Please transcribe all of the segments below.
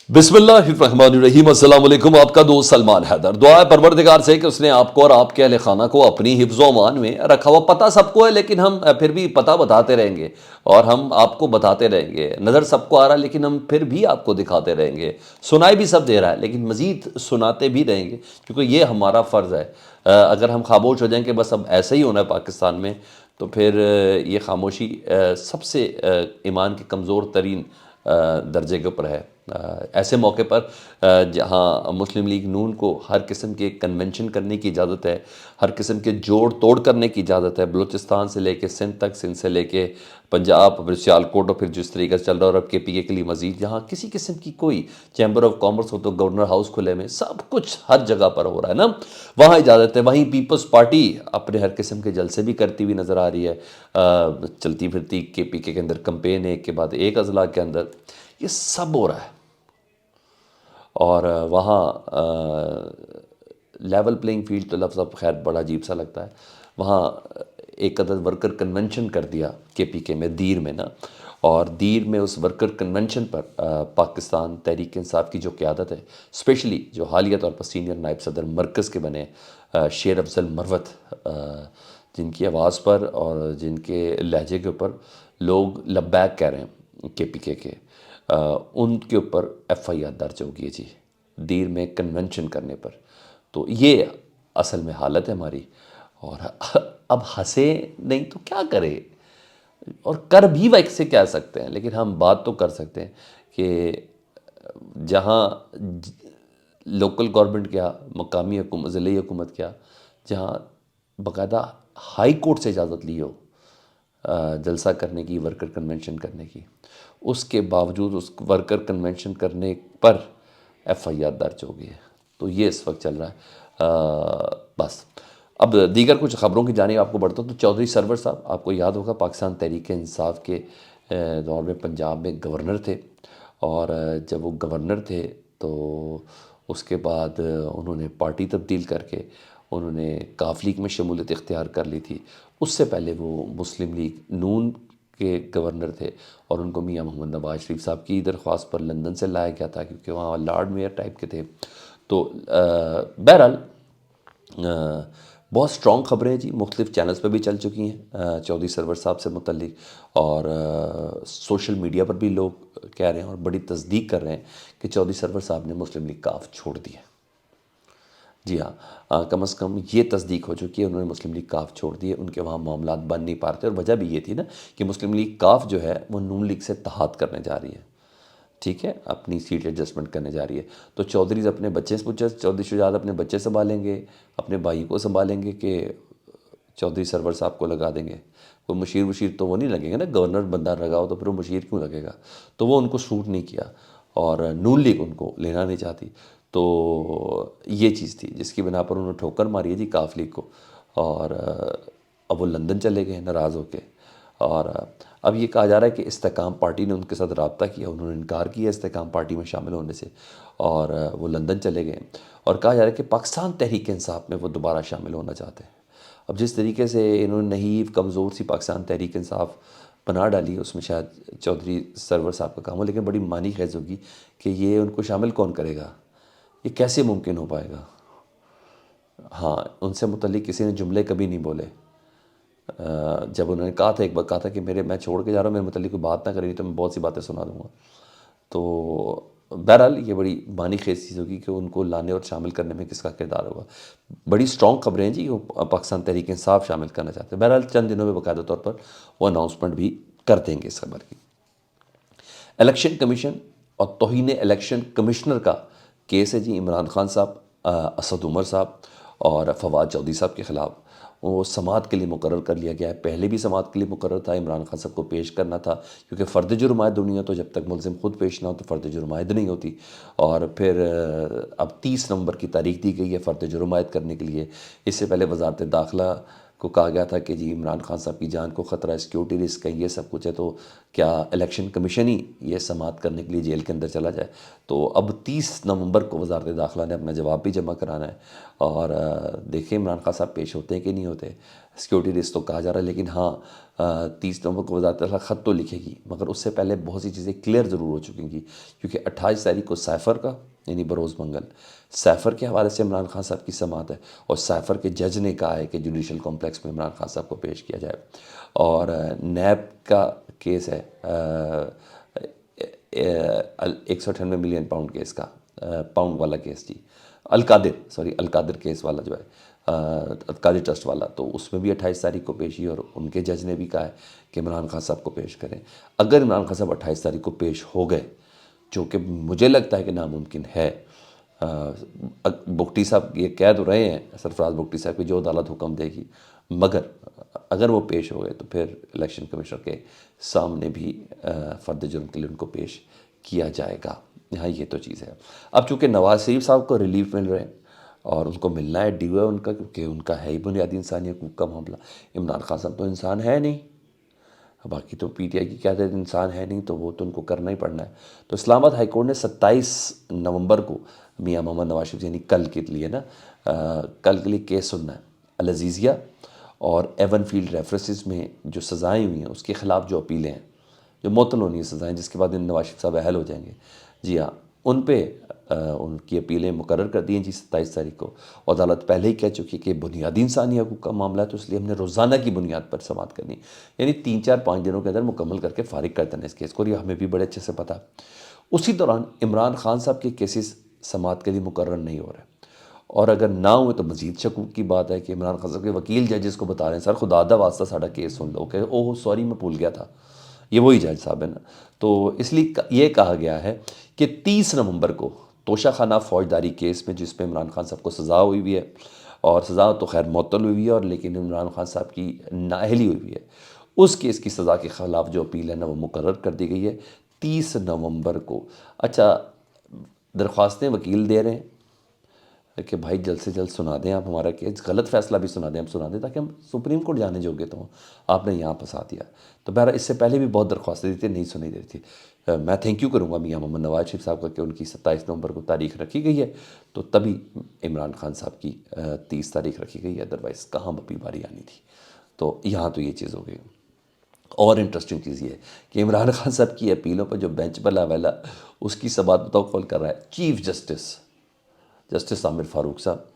बिस्मिल्लाहिर्रहमानिर्रहीम। अस्सलाम वालेकुम। आपका दोस्त सलमान हैदर। दुआ है परवरदिगार से कि उसने आपको और आपके अहल खाना को अपनी हिफ्ज़ व अमान में रखा हुआ। पता सबको है लेकिन हम फिर भी पता बताते रहेंगे और हम आपको बताते रहेंगे। नज़र सबको आ रहा है लेकिन हम फिर भी आपको दिखाते रहेंगे। सुनाई भी सब दे रहा है लेकिन मज़ीद सुनाते भी रहेंगे क्योंकि ये हमारा फ़र्ज़ है। अगर हम खामोश हो जाएं कि बस अब ऐसा ही होना है पाकिस्तान में, तो फिर ये खामोशी सबसे ईमान के कमज़ोर तरीन दर्जे के ऊपर है। ऐसे मौके पर जहाँ मुस्लिम लीग नून को हर किस्म के कन्वेंशन करने की इजाज़त है, हर किस्म के जोड़ तोड़ करने की इजाज़त है, बलूचिस्तान से लेके सिंध तक, सिंध से लेके पंजाब, फिर सियालकोट और फिर जिस तरीके से चल रहा है, और अब KPK के लिए मज़ीद जहाँ किसी किस्म की कोई चैम्बर ऑफ कॉमर्स हो तो गवर्नर हाउस खुले में, सब कुछ हर जगह पर हो रहा है ना, वहाँ इजाज़त है। वहीं पीपल्स पार्टी अपने हर किस्म के जलसे भी करती हुई नज़र आ रही है। चलती फिरती KPK के अंदर कंपेन एक के बाद एक अजला के अंदर ये सब हो रहा है। और वहाँ लेवल प्लेइंग फील्ड तो लफ्ज़ अब खैर बड़ा अजीब सा लगता है। वहाँ एक अदद वर्कर कन्वेंशन कर दिया KPK में, दीर में ना, और दीर में उस वर्कर कन्वेंशन पर पाकिस्तान तहरीक इंसाफ की जो क़यादत है, स्पेशली जो हालिया तौर पर सीनियर नायब सदर मरकज़ के बने शेर अफजल मरवत, जिनकी आवाज़ पर और जिनके लहजे के ऊपर लोग लब्बैक कह रहे हैं KPK के, उनके ऊपर FIR दर्ज होगी है जी, दीर में कन्वेंशन करने पर। तो ये असल में हालत है हमारी। और अब हंसे नहीं तो क्या करे, और कर भी वैसे कह सकते हैं, लेकिन हम बात तो कर सकते हैं कि जहाँ लोकल गवर्नमेंट क्या, मकामी हुकूमत, ज़िले हुकूमत क्या, जहाँ बाकायदा हाई कोर्ट से इजाज़त ली हो जलसा करने की, वर्कर कन्वेंशन करने की, उसके बावजूद उस वर्कर कन्वेंशन करने पर FIR दर्ज हो गई है। तो ये इस वक्त चल रहा है। बस अब दीगर कुछ ख़बरों की जानिब आपको बढ़ता हूँ। तो चौधरी सरवर साहब, आपको याद होगा, पाकिस्तान तहरीक इंसाफ के दौर में पंजाब में गवर्नर थे, और जब वो गवर्नर थे तो उसके बाद उन्होंने पार्टी तब्दील करके उन्होंने काफ लीग में शमूलियत इख्तियार कर ली थी। उससे पहले वो मुस्लिम लीग नून के गवर्नर थे, और उनको मियां मोहम्मद नवाज शरीफ साहब की दरख्वास्त पर लंदन से लाया गया था क्योंकि वहाँ लॉर्ड मेयर टाइप के थे। तो बहरहाल बहुत स्ट्रॉन्ग खबरें जी मुख्तलिफ़ चैनल्स पर भी चल चुकी हैं चौधरी सरवर साहब से मुतल्लिक, और सोशल मीडिया पर भी लोग कह रहे हैं और बड़ी तस्दीक कर रहे हैं कि चौधरी सरवर साहब ने मुस्लिम लीग काफ छोड़ दी है। जी हाँ, कम अज़ कम ये तस्दीक हो चुकी है, उन्होंने मुस्लिम लीग काफ छोड़ दी है। उनके वहाँ मामलात बन नहीं पा रहे थे, और वजह भी ये थी ना कि मुस्लिम लीग काफ जो है वो नून लीग से इत्तेहाद करने जा रही है, ठीक है, अपनी सीट एडजस्टमेंट करने जा रही है। तो चौधरीज़ अपने बच्चे से पूछे, चौधरी शुजात अपने बच्चे संभालेंगे, अपने भाई को संभालेंगे कि चौधरी सरवर साहब को लगा देंगे। कोई मुशीर वशीर तो वो नहीं लगेगा ना, गवर्नर बंदा लगाओ तो फिर वो मुशीर क्यों लगेगा। तो वो उनको सूट नहीं किया, और नून लीग उनको लेना नहीं चाहती। तो ये चीज़ थी जिसकी बिना पर उन्होंने ठोकर मारी है जी काफ लीग को, और अब वो लंदन चले गए नाराज़ होके। और अब ये कहा जा रहा है कि इस्तेकाम पार्टी ने उनके साथ रब्ता किया, उन्होंने इनकार किया इस्तेकाम पार्टी में शामिल होने से, और वो लंदन चले गए। और कहा जा रहा है कि पाकिस्तान तहरीक इंसाफ में वो दोबारा शामिल होना चाहते हैं। अब जिस तरीके से इन्होंने नहीव कमज़ोर सी पाकिस्तान तहरीक इंसाफ बना डाली, उसमें शायद चौधरी सरवर साहब का काम हो, लेकिन बड़ी मानी खैज़ होगी कि ये उनको शामिल कौन करेगा, ये कैसे मुमकिन हो पाएगा। हाँ, उनसे मुतल्लिक किसी ने जुमले कभी नहीं बोले। जब उन्होंने कहा था, एक बार कहा था कि मैं छोड़ के जा रहा हूँ, मेरे मुतल्लिक कोई बात ना करेगी तो मैं बहुत सी बातें सुना दूँगा। तो बहरहाल ये बड़ी मानी खेज चीज़ होगी कि उनको लाने और शामिल करने में किसका किरदार होगा। बड़ी स्ट्रॉन्ग खबरें हैं जी, वो पाकिस्तान तहरीक इंसाफ शामिल करना चाहते हैं। बहरहाल चंद दिनों में बाकायदा तौर पर वो अनाउंसमेंट भी कर देंगे इस खबर की। इलेक्शन कमीशन और तौहीन इलेक्शन कमिश्नर का केस है जी इमरान खान साहब, असद उमर साहब और फवाद चौधरी साहब के ख़िलाफ़। वो समाअत के लिए मुकर्रर कर लिया गया है। पहले भी समाअत के लिए मुकर्रर था, इमरान खान साहब को पेश करना था, क्योंकि फ़र्द जुर्मायद होनी है तो जब तक मुलज़िम ख़ुद पेश ना हो तो फ़र्द जुर्मायद नहीं होती। और फिर अब 30 नवंबर की तारीख दी गई है फ़र्द जुर्मायद करने के लिए। इससे पहले वज़ारत दाखिला کو کہا گیا تھا کہ جی عمران خان صاحب کی جان کو خطرہ ہے، سیکیورٹی رسک ہے، یہ سب کچھ ہے، تو کیا الیکشن کمیشن ہی یہ سماعت کرنے کے لیے جیل کے اندر چلا جائے؟ تو اب 30 نومبر کو وزارت داخلہ نے اپنا جواب بھی جمع کرانا ہے، اور دیکھیں عمران خان صاحب پیش ہوتے ہیں کہ نہیں ہوتے۔ سیکیورٹی رسک تو کہا جا رہا ہے، لیکن ہاں 30 نومبر کو وزارت داخلہ خط تو لکھے گی، مگر اس سے پہلے بہت سی چیزیں کلیئر ضرور ہو چکی گی، کیونکہ 28 تاریخ کو سائفر کا، یعنی بروز منگل، سائفر کے حوالے سے عمران خان صاحب کی سماعت ہے، اور سائفر کے جج نے کہا ہے کہ جوڈیشل کمپلیکس میں عمران خان صاحب کو پیش کیا جائے۔ اور نیب کا کیس ہے 198 ملین پاؤنڈ کیس کا، پاؤنڈ والا کیس، جی القادر کیس والا جو ہے، القادر ٹرسٹ والا، تو اس میں بھی 28 تاریخ کو پیشی، اور ان کے جج نے بھی کہا ہے کہ عمران خان صاحب کو پیش کریں۔ اگر عمران خان صاحب 28 تاریخ کو پیش ہو گئے، جو کہ مجھے لگتا ہے کہ ناممکن ہے، بگٹی صاحب یہ کہہ تو رہے ہیں، سرفراز بگٹی صاحب کی جو عدالت حکم دے گی، مگر اگر وہ پیش ہو گئے تو پھر الیکشن کمیشنر کے سامنے بھی فرد جرم کے لیے ان کو پیش کیا جائے گا۔ یہاں یہ تو چیز ہے۔ اب چونکہ نواز شریف صاحب کو ریلیف مل رہے ہیں اور ان کو ملنا ہے، ڈیو ہے ان کا، کیونکہ ان کا ہے ہی بنیادی انسانی حقوق کا معاملہ۔ عمران خان صاحب تو انسان ہے نہیں، باقی تو پی ٹی آئی کی قیادت انسان ہے نہیں، تو وہ تو ان کو کرنا ہی پڑنا ہے۔ تو اسلام آباد ہائی کورٹ نے 27 نومبر کو میاں محمد نواز شریف، یعنی کل کے لیے نا، کل کے لیے کیس سننا ہے۔ العزیزیہ اور ایون فیلڈ ریفرنسز میں جو سزائیں ہوئی ہیں اس کے خلاف جو اپیلیں ہیں، جو معطل ہونی ہیں سزائیں، جس کے بعد نواز شریف صاحب اہل ہو جائیں گے، جی ہاں، ان پہ ان کی اپیلیں مقرر کر دی ہیں جی 27 تاریخ کو۔ عدالت پہلے ہی کہہ چکی کہ بنیادی انسانی حقوق کا معاملہ ہے، تو اس لیے ہم نے روزانہ کی بنیاد پر سماعت کرنی، یعنی 3-4-5 دنوں کے اندر مکمل کر کے فارغ کر دینا اس کیس کو، اور یہ ہمیں بھی بڑے اچھے سے پتہ ہے۔ اسی دوران عمران خان صاحب کے کیسز سماعت کے لیے مقرر نہیں ہو رہے، اور اگر نہ ہوئے تو مزید شکوک کی بات ہے کہ عمران خان صاحب کے وکیل ججز کو بتا رہے ہیں، سر خدا دا واسطہ ساڈا کیس سن لو، کہ اوہ سوری میں بھول گیا تھا، یہ وہی جج صاحب ہے نا۔ تو اس لیے یہ کہا گیا ہے کہ 30 نومبر کو توشہ خانہ فوجداری کیس میں، جس پہ عمران خان صاحب کو سزا ہوئی ہوئی ہے، اور سزا تو خیر معطل ہوئی ہوئی ہے، اور لیکن عمران خان صاحب کی نااہلی ہوئی ہوئی ہے، اس کیس کی سزا کے خلاف جو اپیل ہے نا وہ مقرر کر دی گئی ہے 30 نومبر کو۔ اچھا، درخواستیں وکیل دے رہے ہیں کہ بھائی جلد سے جلد سنا دیں آپ ہمارا کیس، غلط فیصلہ بھی سنا دیں، ہم سنا دیں تاکہ ہم سپریم کورٹ جانے جوگے تو ہوں، آپ نے یہاں پھنسا دیا۔ تو بہرحال اس سے پہلے بھی بہت درخواستیں دی تھی، نہیں سنی دی تھی۔ میں تھینک یو کروں گا میاں محمد نواز شریف صاحب کا کہ ان کی 27 نومبر کو تاریخ رکھی گئی ہے، تو تبھی عمران خان صاحب کی 30 تاریخ رکھی گئی ہے، ادروائز کہاں اپنی باری آنی تھی۔ تو یہاں تو یہ چیز ہو گئی۔ اور انٹرسٹنگ چیز یہ ہے کہ عمران خان صاحب کی اپیلوں پر جو بینچ پر لاویلا اس کی سماعت متوقع کر رہا ہے چیف جسٹس عامر فاروق صاحب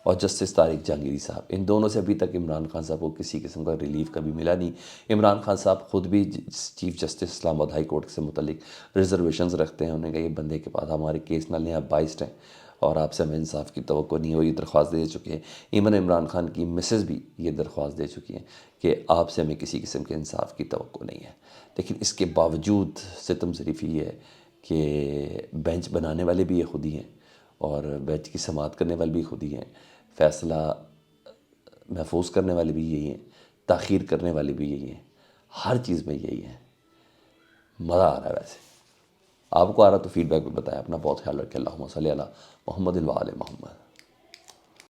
اور جسٹس طارق جہانگیری صاحب، ان دونوں سے ابھی تک عمران خان صاحب کو کسی قسم کا ریلیف کبھی ملا نہیں۔ عمران خان صاحب خود بھی چیف جسٹس اسلام آباد ہائی کورٹ سے متعلق ریزرویشنز رکھتے ہیں، انہوں نے کہا یہ بندے کے پاس ہمارے کیس نہ لیں، آپ بائسڈ ہیں اور آپ سے ہمیں انصاف کی توقع نہیں ہو، یہ درخواست دے چکے ہیں۔ ایون عمران خان کی مسز بھی یہ درخواست دے چکی ہیں کہ آپ سے ہمیں کسی قسم کے انصاف کی توقع نہیں ہے۔ لیکن اس کے باوجود ستم ظریف یہ ہے کہ بینچ بنانے والے بھی یہ خود ہی ہیں، اور بینچ کی سماعت کرنے والے بھی خود ہی ہیں، فیصلہ محفوظ کرنے والے بھی یہی ہیں، تاخیر کرنے والے بھی یہی ہیں، ہر چیز میں یہی ہیں۔ مزہ آ رہا ہے۔ ویسے آپ کو آ رہا تو فیڈ بیک میں بتائیں، اپنا بہت خیال رکھیں۔ اللہم صلی علی محمد و آل محمد۔